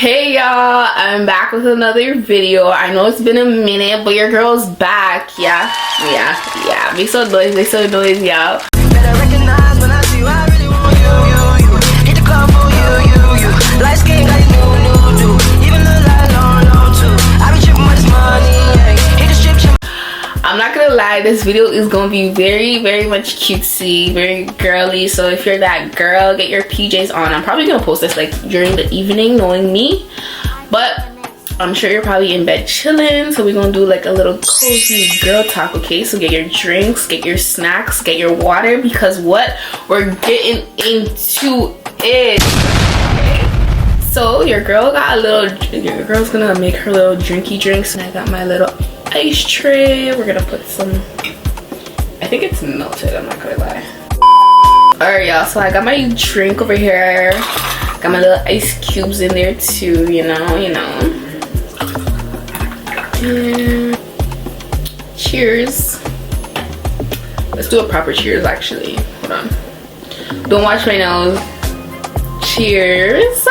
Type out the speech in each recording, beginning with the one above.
Hey y'all, I'm back with another video. I know it's been a minute, but your girl's back. Yeah. Make some noise, y'all. Better recognize when I see you, I really want you. Hit the club for you. Light skin got you new. Even look like long too. I be tripping with this money, yeah. Hit the strip. I'm not gonna lie, this video is gonna be very much cutesy, very girly. So if you're that girl, get your PJs on. I'm probably gonna post this like during the evening, knowing me, but I'm sure you're probably in bed chilling, so we're gonna do like a little cozy girl talk. Okay, so get your drinks, get your snacks, get your water, because what we're getting into it. Okay, so your girl's gonna make her little drinky drinks, and I got my little ice tray. We're gonna put some, I think it's melted, I'm not gonna lie. Alright y'all, so I got my drink over here, got my little ice cubes in there too, you know. And cheers. Let's do a proper cheers actually. Hold on, don't watch my nose. Cheers.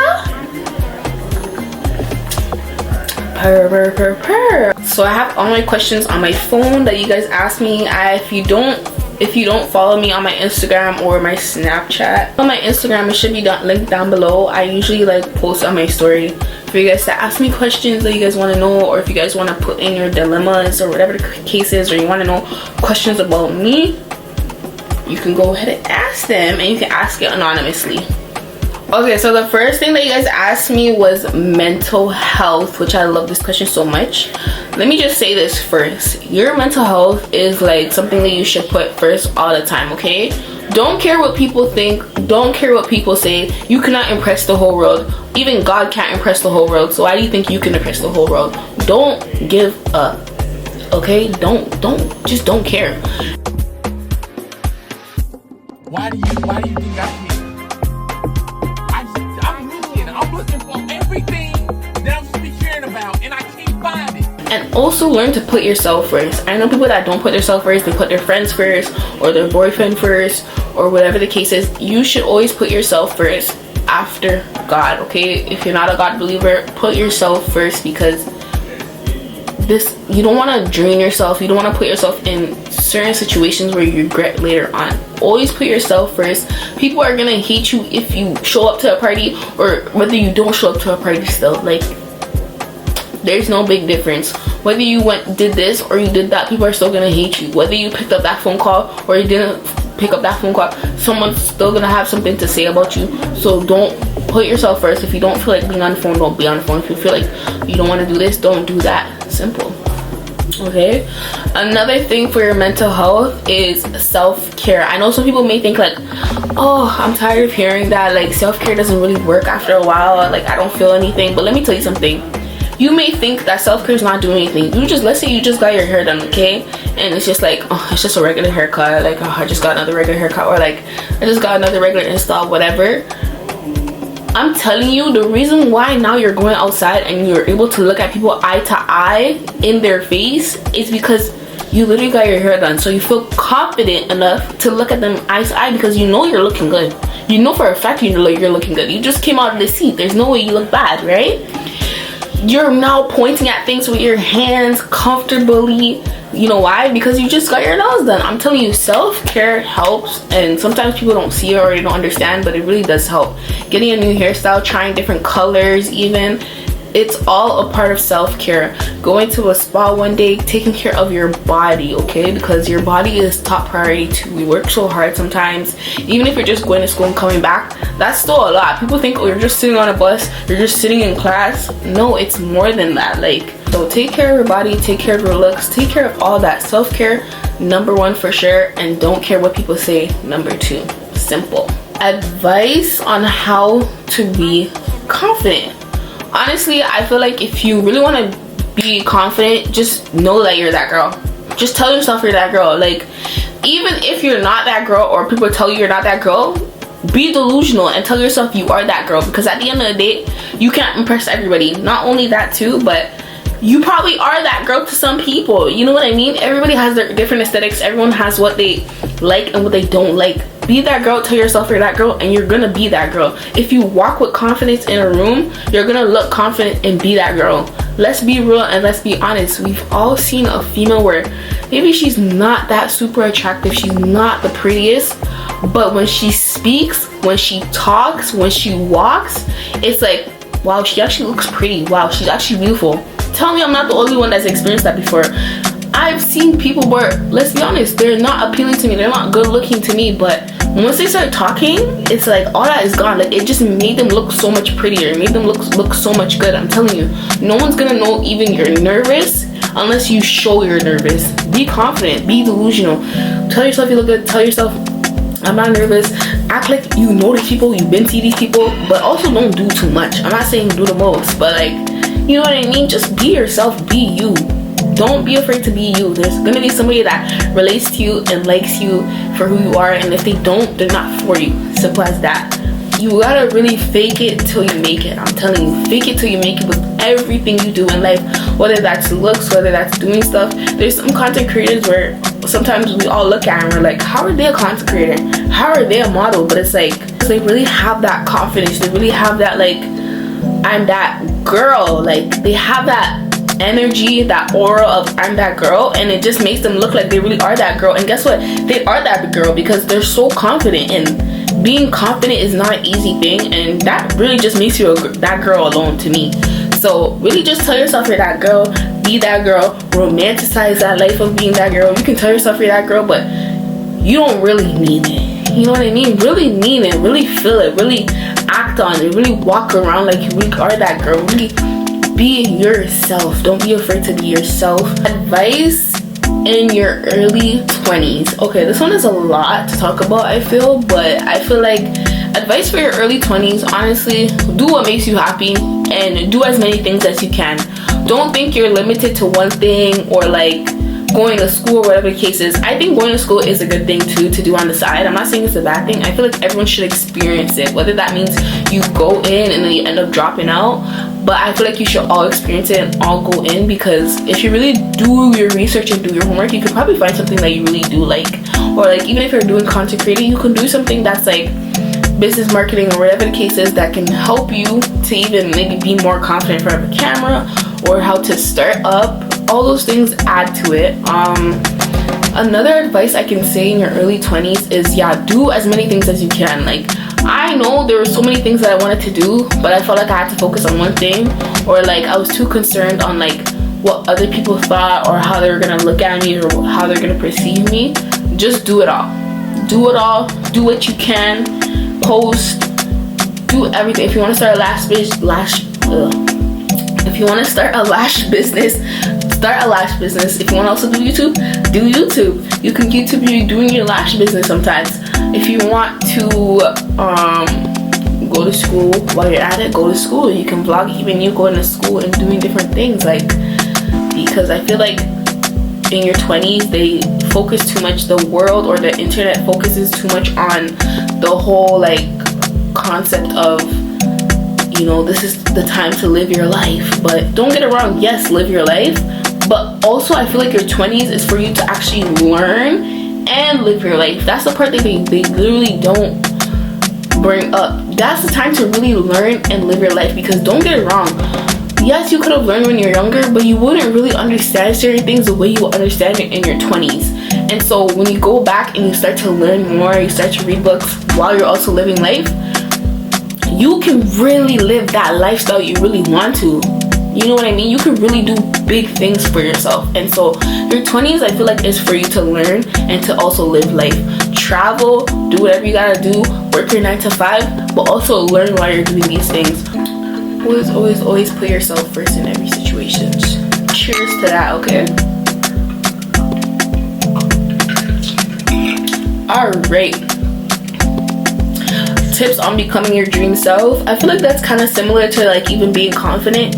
Purr. So I have all my questions on my phone that you guys asked me. If you don't follow me on my Instagram or my Snapchat, on my Instagram it should be linked down below. I usually like post on my story for you guys to ask me questions that you guys want to know, or if you guys want to put in your dilemmas or whatever the case is, or you want to know questions about me, you can go ahead and ask them, and you can ask it anonymously. Okay, so the first thing that you guys asked me was mental health, which I love this question so much. Let me just say this first. Your mental health is like something that you should put first all the time, okay? Don't care what people think. Don't care what people say. You cannot impress the whole world. Even God can't impress the whole world. So why do you think you can impress the whole world? Don't give up, okay? Just don't care. Why do you think I can? I'm looking for everything that I'm supposed to be caring about, and I can't find it. And also learn to put yourself first. I know people that don't put themselves first. They put their friends first, or their boyfriend first, or whatever the case is. You should always put yourself first after God, okay? If you're not a God believer, put yourself first, because you don't want to drain yourself. You don't want to put yourself in certain situations where you regret later on. Always put yourself first. People are gonna hate you if you show up to a party, or whether you don't show up to a party still. Like, there's no big difference. Whether you did this or you did that, people are still gonna hate you. Whether you picked up that phone call or you didn't pick up that phone call, someone's still gonna have something to say about you. So don't put yourself first. If you don't feel like being on the phone, don't be on the phone. If you feel like you don't want to do this, don't do that. Simple. Okay, another thing for your mental health is self-care. I know some people may think like, oh, I'm tired of hearing that, like self-care doesn't really work after a while, like I don't feel anything. But let me tell you something. You may think that self-care is not doing anything. Let's say you just got your hair done, okay, and it's just like, oh, it's just a regular haircut, like, oh, I just got another regular haircut, or like I just got another regular install, whatever. I'm telling you, the reason why now you're going outside and you're able to look at people eye to eye in their face is because you literally got your hair done. So you feel confident enough to look at them eye to eye, because you know you're looking good. You know for a fact you're looking good. You just came out of the seat. There's no way you look bad, right? You're now pointing at things with your hands comfortably. You know why? Because you just got your nails done. I'm telling you, self-care helps, and sometimes people don't see it or they don't understand, but it really does help. Getting a new hairstyle, trying different colors even, it's all a part of self-care. Going to a spa one day, taking care of your body, okay? Because your body is top priority too. We work so hard sometimes. Even if you're just going to school and coming back, that's still a lot. People think, oh, you're just sitting on a bus, you're just sitting in class. No, it's more than that. Like, so take care of your body, take care of your looks, take care of all that. Self-care, number one for sure, and don't care what people say, number two. Simple. Advice on how to be confident. Honestly, I feel like if you really want to be confident, just know that you're that girl. Just tell yourself you're that girl. Like, even if you're not that girl, or people tell you you're not that girl, be delusional and tell yourself you are that girl, because at the end of the day, you can't impress everybody. Not only that too, but you probably are that girl to some people. You know what I mean? Everybody has their different aesthetics. Everyone has what they like and what they don't like. Be that girl, tell yourself you're that girl, and you're gonna be that girl. If you walk with confidence in a room, you're gonna look confident and be that girl. Let's be real and let's be honest. We've all seen a female where maybe she's not that super attractive, she's not the prettiest, but when she speaks, when she talks, when she walks, it's like, wow, she actually looks pretty. Wow, she's actually beautiful. Tell me I'm not the only one that's experienced that before. I've seen people where, let's be honest, they're not appealing to me, they're not good looking to me, but once they start talking, it's like all that is gone. Like, it just made them look so much prettier, it made them look so much good. I'm telling you, no one's gonna know even you're nervous unless you show you're nervous. Be confident, be delusional, tell yourself you look good, tell yourself I'm not nervous, act like you know these people, you've been to these people, but also don't do too much. I'm not saying do the most, but like, you know what I mean? Just be yourself, be you. Don't be afraid to be you. There's gonna be somebody that relates to you and likes you for who you are, and if they don't, they're not for you. Simple as that. You gotta really fake it till you make it. I'm telling you, fake it till you make it with everything you do in life, whether that's looks, whether that's doing stuff. There's some content creators where sometimes we all look at and we're like, how are they a content creator? How are they a model? But it's like, they really have that confidence, they really have that, like, I'm that girl. Like, they have that energy, that aura of I'm that girl, and it just makes them look like they really are that girl. And guess what, they are that girl because they're so confident, and being confident is not an easy thing, and that really just makes you that girl alone to me. So really just tell yourself you're that girl, be that girl, romanticize that life of being that girl. You can tell yourself you're that girl, but you don't really mean it. You know what I mean? Really mean it, really feel it, really act on it, really walk around like you really are that girl. Really be yourself. Don't be afraid to be yourself. Advice in your early 20s. Okay, this one is a lot to talk about, I feel, but I feel like advice for your early 20s, honestly, do what makes you happy and do as many things as you can. Don't think you're limited to one thing, or like going to school or whatever the case is. I think going to school is a good thing too to do on the side. I'm not saying it's a bad thing. I feel like everyone should experience it, whether that means you go in and then you end up dropping out. But I feel like you should all experience it and all go in, because if you really do your research and do your homework, you could probably find something that you really do like. Or like, even if you're doing content creating, you can do something that's like business marketing or whatever the case is that can help you to even maybe be more confident in front of a camera, or how to start up. All those things add to it. Another advice I can say in your early 20s is, yeah, do as many things as you can. Like, I know there were so many things that I wanted to do, but I felt like I had to focus on one thing, or like I was too concerned on like what other people thought, or how they were gonna look at me, or how they're gonna perceive me. Just do it all. Do it all. Do what you can. Post. Do everything. If you want to start a if you want to start a lash business, start a lash business. If you want to also do YouTube, do YouTube. You can YouTube you doing your lash business sometimes. If you want to go to school, while you're at it, go to school. You can vlog even you going to school and doing different things, like, because I feel like in your 20s they focus too much, the world or the internet focuses too much on the whole like concept of, you know, this is the time to live your life. But don't get it wrong, yes, live your life, but also I feel like your 20s is for you to actually learn and live your life. That's the part that they literally don't bring up. That's the time to really learn and live your life, because don't get it wrong, yes, you could have learned when you're younger, but you wouldn't really understand certain things the way you understand it in your 20s. And so when you go back and you start to learn more, you start to read books while you're also living life, you can really live that lifestyle you really want to. You know what I mean? You can really do big things for yourself. And so your 20s, I feel like, is for you to learn and to also live life. Travel, do whatever you gotta do, work your 9 to 5, but also learn while you're doing these things. Always put yourself first in every situation. Cheers to that, okay? Alright. Tips on becoming your dream self. I feel like that's kind of similar to like even being confident.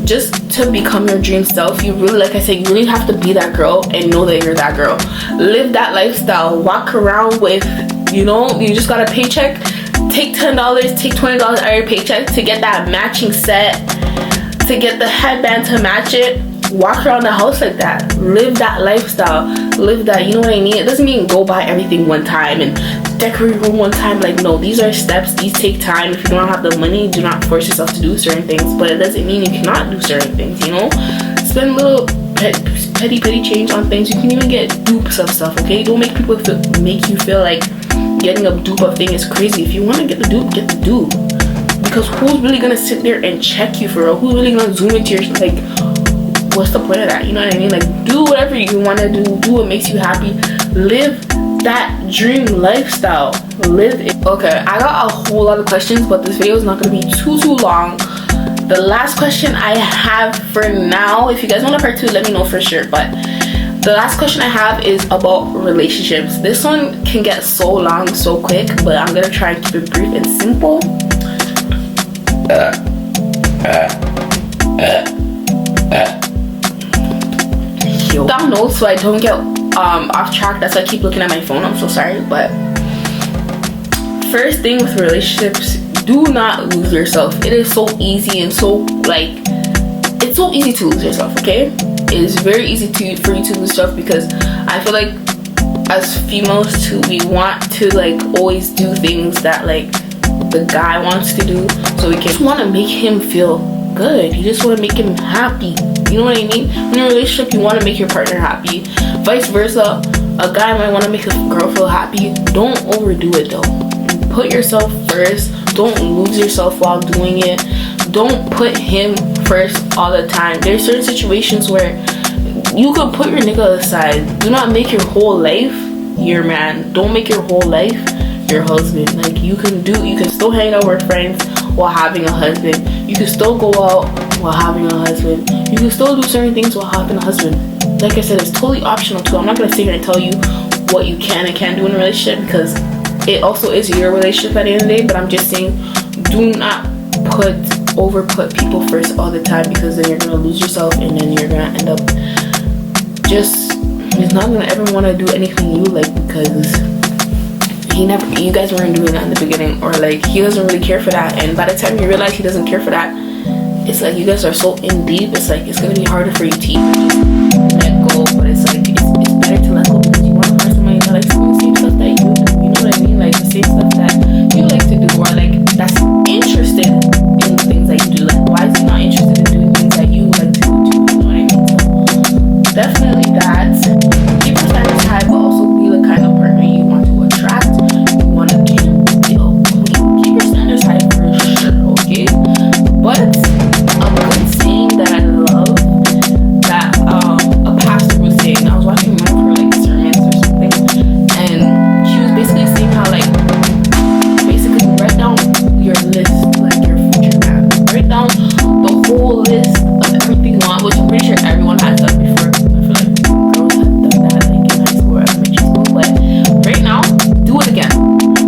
Just to become your dream self, you really, like I said, you really have to be that girl and know that you're that girl. Live that lifestyle. Walk around with, you know, you just got a paycheck. Take $10, take $20 out of your paycheck to get that matching set, to get the headband to match it. walk around the house like that. Live that lifestyle. Live that, you know what I mean? It doesn't mean go buy everything one time and decorate your room one time. Like, no, these are steps. These take time. If you don't have the money, do not force yourself to do certain things. But it doesn't mean you cannot do certain things, you know? Spend little petty change on things. You can even get dupes of stuff, okay? Don't make people make you feel like getting a dupe of thing is crazy. If you want to get the dupe, get the dupe. Because who's really gonna sit there and check you for real? Who's really gonna zoom into your, like, what's the point of that? You know what I mean? Like, do whatever you want to do what makes you happy. Live that dream lifestyle. Live it. Okay, I got a whole lot of questions, but this video is not going to be too long. The last question I have for now, if you guys want a part 2, let me know for sure. But the last question I have is about relationships. This one can get so long so quick, but I'm gonna try and keep it brief and simple. Down notes so I don't get off track. That's why I keep looking at my phone. I'm so sorry. But first thing with relationships, do not lose yourself. It is so easy and so, like, it's so easy to lose yourself, okay? It is very easy for you to lose yourself, because I feel like as females too, we want to, like, always do things that, like, the guy wants to do, so we just want to make him feel good. You just want to make him happy. You know what I mean? In a relationship, you want to make your partner happy. Vice versa, a guy might want to make a girl feel happy. Don't overdo it though. Put yourself first. Don't lose yourself while doing it. Don't put him first all the time. There's certain situations where you could put your nigga aside. Do not make your whole life your man. Don't make your whole life your husband. Like, you can still hang out with friends while having a husband. You can still go out while having a husband. You can still do certain things while having a husband. Like I said, it's totally optional too. I'm not gonna sit here and tell you what you can and can't do in a relationship, because it also is your relationship at the end of the day. But I'm just saying, do not overput people first all the time, because then you're gonna lose yourself, and then you're gonna end up he's not gonna ever want to do anything you like, because you guys weren't doing that in the beginning, or like he doesn't really care for that. And by the time you realize he doesn't care for that, it's like you guys are so in deep, it's like it's gonna be harder for you to even just let go. But it's like it's better to let go, because you want to find somebody that likes to do the same stuff that you do. You know what I mean? Like the same stuff that you like to do, or like that's interested in the things that you do. Like, why is he not interested in doing things that you like to do too? You know what I mean? So definitely that. Keep your standards high, but also be the kind of partner you want to attract. You want to make him feel clean. Keep your standards high for sure, okay? But a good saying that I love, that a pastor was saying, I was watching one of her like sermons or something, and she was basically saying how, like, basically write down your list, like your future man. Write down the whole list of everything you want, which I'm pretty sure everyone has done before. I feel like girls have done that, like in high school or elementary school. But right now, do it again.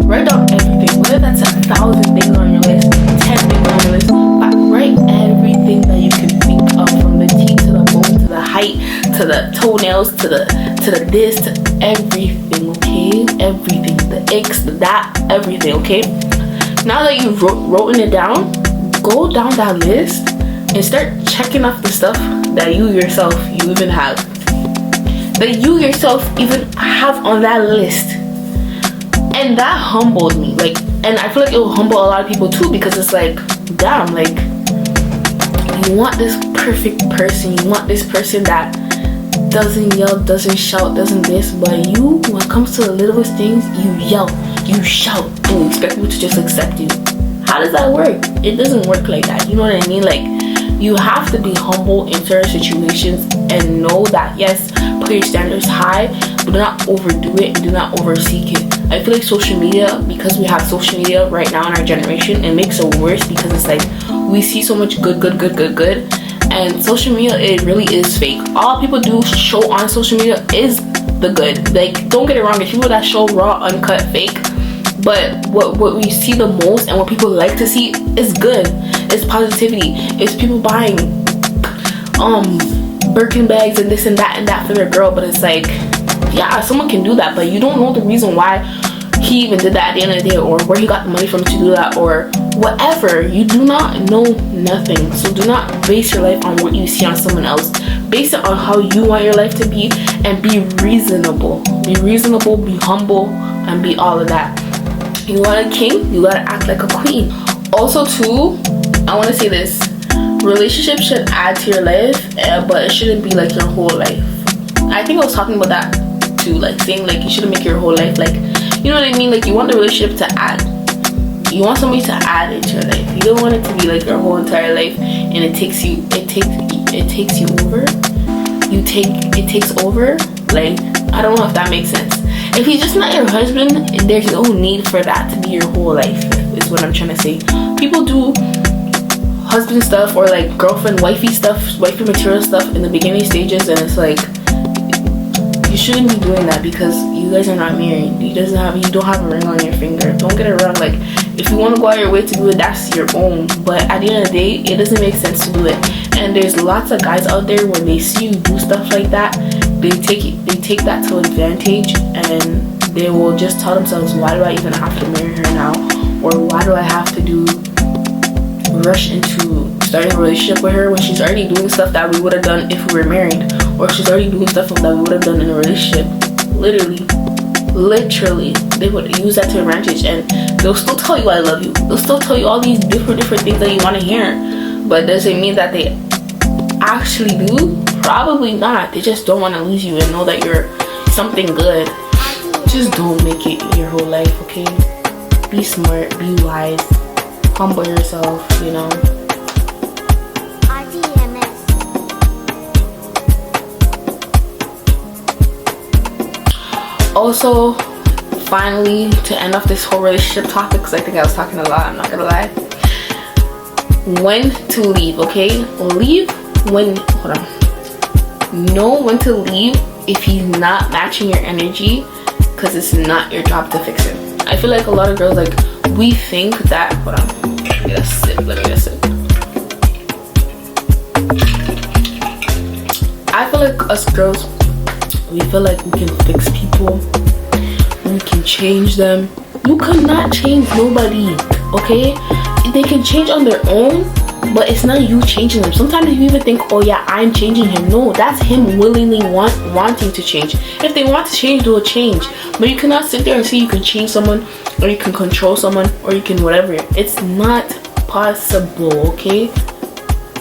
Write down everything, whether that's 1,000 things on your list, 10 things on your list. But write everything that you can think of, from the teeth to the bone to the height to the toenails to the this to everything, okay? Everything, the X, the that, everything, okay? Now that you've written it down, go down that list and start checking off the stuff that you yourself even have. That you yourself even have on that list. And that humbled me. Like, and I feel like it will humble a lot of people too, because it's like, damn, like, you want this perfect person. You want this person that doesn't yell, doesn't shout, doesn't this, but you, when it comes to the littlest things, you yell, you shout, and you expect people to just accept you. How does that work? It doesn't work like that. You know what I mean? Like, you have to be humble in certain situations and know that, yes, put your standards high, but do not overdo it and do not overseek it. I feel like social media, because we have social media right now in our generation, it makes it worse, because it's like we see so much good, and social media, it really is fake. All people do show on social media is the good. Like, don't get it wrong, there's people that show raw, uncut, fake, but what we see the most and what people like to see is good. It's positivity. It's people buying Birkin bags and this and that for their girl. But it's like, yeah, someone can do that, but you don't know the reason why he even did that at the end of the day, or where he got the money from to do that, or whatever. You do not know nothing, so do not base your life on what you see on someone else. Base it on how you want your life to be, and be reasonable. Be reasonable, be humble, and be all of that. You want a king, you gotta act like a queen. Also too, I want to say this: relationships should add to your life, but it shouldn't be like your whole life. I think I was talking about that too, like saying like you shouldn't make your whole life like, you know what I mean, like you want the relationship to add. You want somebody to add into your life. You don't want it to be like your whole entire life and it takes you over. It takes over. Like, I don't know if that makes sense. If he's just not your husband, there's no need for that to be your whole life, is what I'm trying to say. People do husband stuff or like girlfriend, wifey stuff, wifey material stuff in the beginning stages, and it's like, you shouldn't be doing that because you guys are not married. You don't have a ring on your finger. Don't get it wrong. Like, if you want to go out your way to do it, that's your own. But at the end of the day, it doesn't make sense to do it. And there's lots of guys out there, when they see you do stuff like that, they take that to advantage, and they will just tell themselves, why do I even have to marry her now? Or why do I have to rush into starting a relationship with her when she's already doing stuff that we would have done if we were married, or she's already doing stuff that we would have done in a relationship. Literally, they would use that to advantage, and they'll still tell you I love you. They'll still tell you all these different things that you want to hear, but does it mean that they actually do? Probably not. They just don't want to lose you and know that you're something good. Just don't make it your whole life, okay? Be smart, be wise, humble yourself, you know. Also, finally, to end off this whole relationship topic, because I think I was talking a lot, I'm not gonna lie. When to leave, okay? Leave when, hold on. Know when to leave if he's not matching your energy, because it's not your job to fix it. I feel like a lot of girls, like, we think that, hold on. Let me get a sip. I feel like us girls, we feel like we can fix people, we can change them. You cannot change nobody, okay? They can change on their own, but it's not you changing them. Sometimes you even think, oh yeah, I'm changing him. No, that's him willingly wanting to change. If they want to change, they'll change. But you cannot sit there and say you can change someone, or you can control someone, or you can whatever. It's not possible, okay?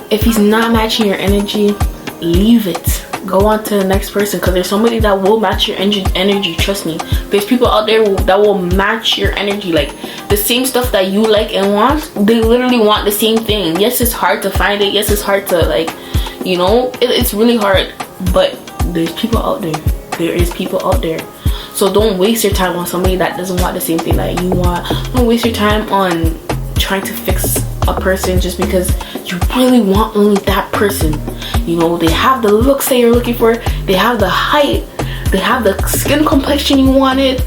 If he's not matching your energy, leave it. Go on to the next person, because there's somebody that will match your energy. Trust me, there's people out there that will match your energy. Like, the same stuff that you like and want, they literally want the same thing. Yes, it's hard to find it. Yes, it's hard to, like, you know, it's really hard, but there's people out there. There is people out there. So don't waste your time on somebody that doesn't want the same thing that you want. Don't waste your time on trying to fix a person just because you really want only that person. You know, they have the looks that you're looking for, they have the height, they have the skin complexion you wanted,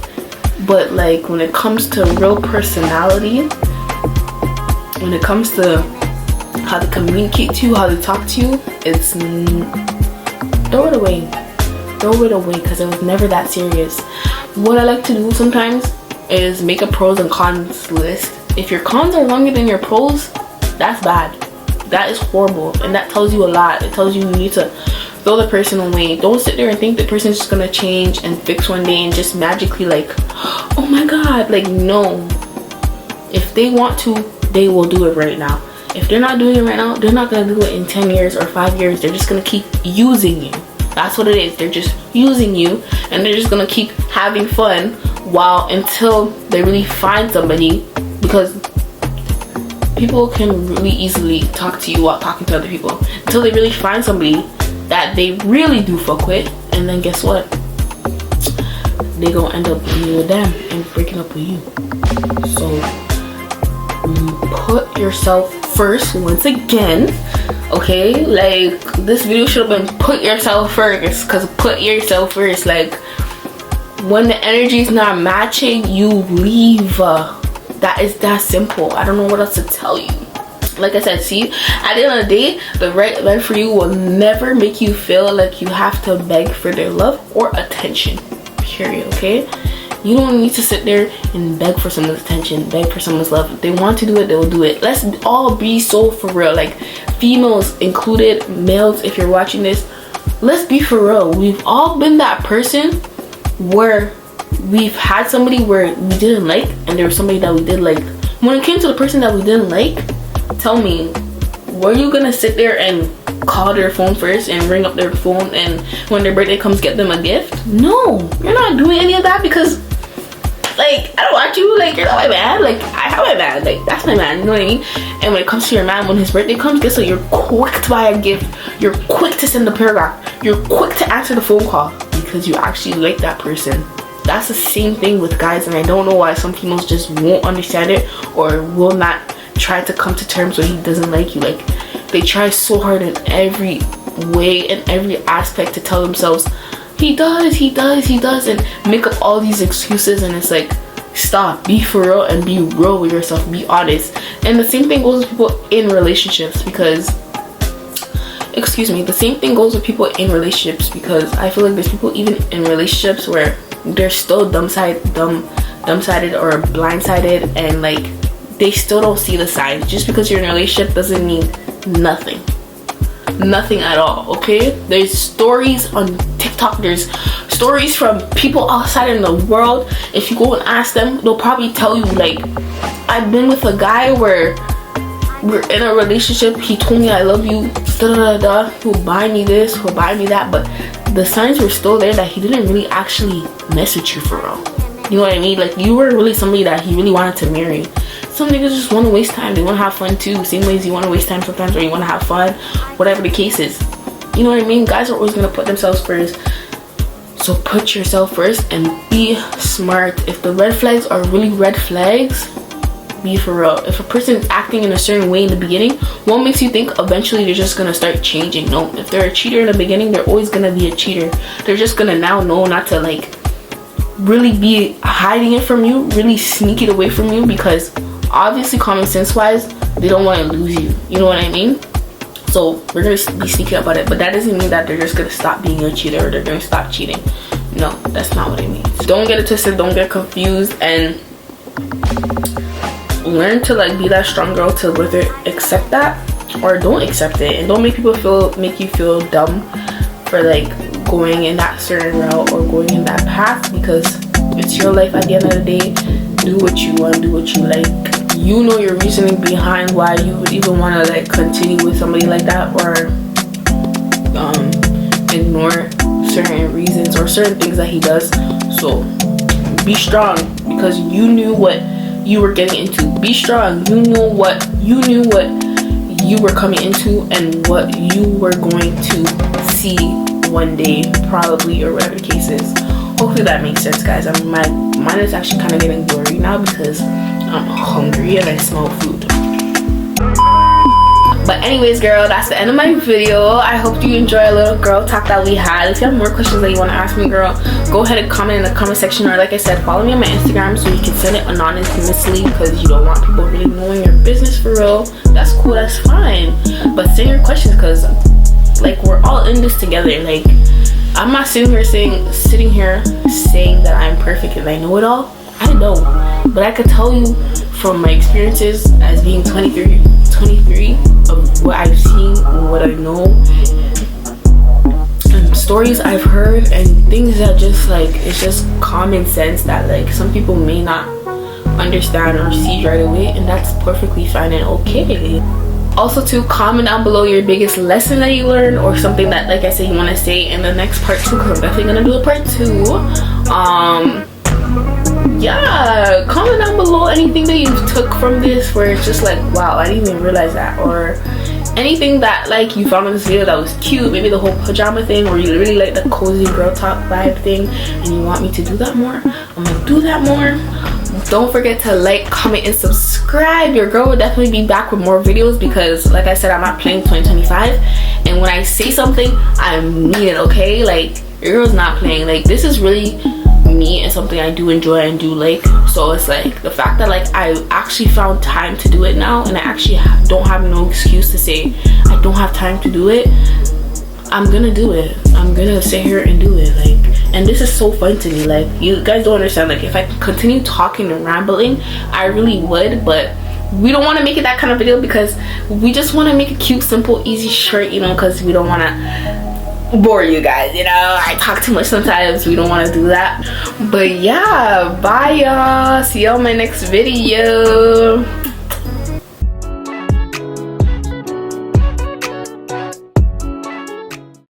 but like when it comes to real personality, when it comes to how they communicate to you, how they talk to you, it's throw it away, because it was never that serious. What I like to do sometimes is make a pros and cons list. If your cons are longer than your pros, that's bad. That is horrible, and that tells you a lot. It tells you need to throw the person away. Don't sit there and think the person's just gonna change and fix one day and just magically, like, oh my god. Like, no. If they want to, they will do it right now. If they're not doing it right now, they're not gonna do it in 10 years or 5 years. They're just gonna keep using you. That's what it is. They're just using you, and they're just gonna keep having fun until they really find somebody, because people can really easily talk to you while talking to other people until they really find somebody that they really do fuck with, and then guess what? They gonna end up being with them and breaking up with you. So put yourself first once again, okay? Like, this video should have been put yourself first, because put yourself first. Like, when the energy is not matching, you leave. That is that simple. I don't know what else to tell you. Like I said, see, at the end of the day, the right man for you will never make you feel like you have to beg for their love or attention, period, okay? You don't need to sit there and beg for someone's attention, beg for someone's love. If they want to do it, they'll do it. Let's all be so for real, like females included, males, if you're watching this, let's be for real. We've all been that person where we've had somebody where we didn't like, and there was somebody that we did like. When it came to the person that we didn't like, tell me, were you gonna sit there and call their phone first and ring up their phone, and when their birthday comes get them a gift? No, you're not doing any of that, because like, I don't want you, like, you're not my man, like, I have my man, like, that's my man, you know what I mean? And when it comes to your man, when his birthday comes, guess what? You're quick to buy a gift, you're quick to send a paragraph, you're quick to answer the phone call, because you actually like that person. That's the same thing with guys, and I don't know why some females just won't understand it, or will not try to come to terms where he doesn't like you. Like, they try so hard in every way and every aspect to tell themselves, he does, and make up all these excuses. And it's like, stop, be for real and be real with yourself, be honest. And the same thing goes with people in relationships, because the same thing goes with people in relationships, because I feel like there's people even in relationships where they're still dumbsided or blindsided, and like they still don't see the signs. Just because you're in a relationship doesn't mean nothing at all, okay? There's stories on TikTok, there's stories from people outside in the world. If you go and ask them, they'll probably tell you, like, I've been with a guy where we're in a relationship, he told me I love you, he'll buy me this, he'll buy me that, but the signs were still there that he didn't really actually mess with you for real. You know what I mean? Like, you were really somebody that he really wanted to marry. Some niggas just want to waste time, they want to have fun too, same ways you want to waste time sometimes, or you want to have fun, whatever the case is. You know what I mean? Guys are always going to put themselves first, so put yourself first and be smart. If the red flags are really red flags, be for real. If a person is acting in a certain way in the beginning, what makes you think eventually they're just gonna start changing? No, if they're a cheater in the beginning, they're always gonna be a cheater. They're just gonna now know not to, like, really be hiding it from you, really sneak it away from you, because obviously common sense wise, they don't want to lose you. You know what I mean? So we're gonna be sneaky about it, but that doesn't mean that they're just gonna stop being a cheater or they're gonna stop cheating. No, that's not what it means. Don't get it twisted, don't get confused, and learn to, like, be that strong girl to whether accept that or don't accept it. And don't make you feel dumb for, like, going in that certain route or going in that path, because it's your life at the end of the day. Do what you want, do what you like. You know your reasoning behind why you would even want to, like, continue with somebody like that, or ignore certain reasons or certain things that he does. So be strong, because you knew what you were getting into. Be strong. You knew what you were coming into and what you were going to see one day, probably, or whatever the case is. Hopefully that makes sense, guys. I mean, my mind is actually kind of getting blurry now because I'm hungry and I smell food. But anyways, girl, that's the end of my video. I hope you enjoy a little girl talk that we had. If you have more questions that you want to ask me, girl, go ahead and comment in the comment section, or like I said, follow me on my Instagram so you can send it anonymously, because you don't want people really knowing your business for real. That's cool, that's fine, but send your questions, because, like, we're all in this together. Like, I'm not sitting here saying that I'm perfect and I know it all. I don't, but I could tell you from my experiences as being 23 of what I've seen and what I know, and stories I've heard, and things that just, like, it's just common sense that, like, some people may not understand or see right away, and that's perfectly fine and okay. Also, to comment down below your biggest lesson that you learned, or something that, like I said, you want to say in the next part 2, because I'm definitely gonna do a part 2. Yeah, comment down below anything that you took from this where it's just like, wow, I didn't even realize that, or anything that, like, you found in this video that was cute. Maybe the whole pajama thing, or you really like the cozy girl talk vibe thing and you want me to do that more. I'm gonna do that more. Don't forget to like, comment, and subscribe. Your girl will definitely be back with more videos, because, like I said, I'm not playing 2025, and when I say something, I mean it, okay? Like, your girl's not playing. Like, this is really me and something I do enjoy and do like. So it's like the fact that, like, I actually found time to do it now, and I actually don't have no excuse to say I don't have time to do it. I'm gonna do it. I'm gonna sit here and do it. Like, and this is so fun to me. Like, you guys don't understand. Like, if I continue talking and rambling, I really would, but we don't want to make it that kind of video because we just want to make it cute, simple, easy, short, you know, because we don't want to bore you guys, you know. I talk too much sometimes. We don't want to do that. But yeah, bye y'all. See y'all in my next video.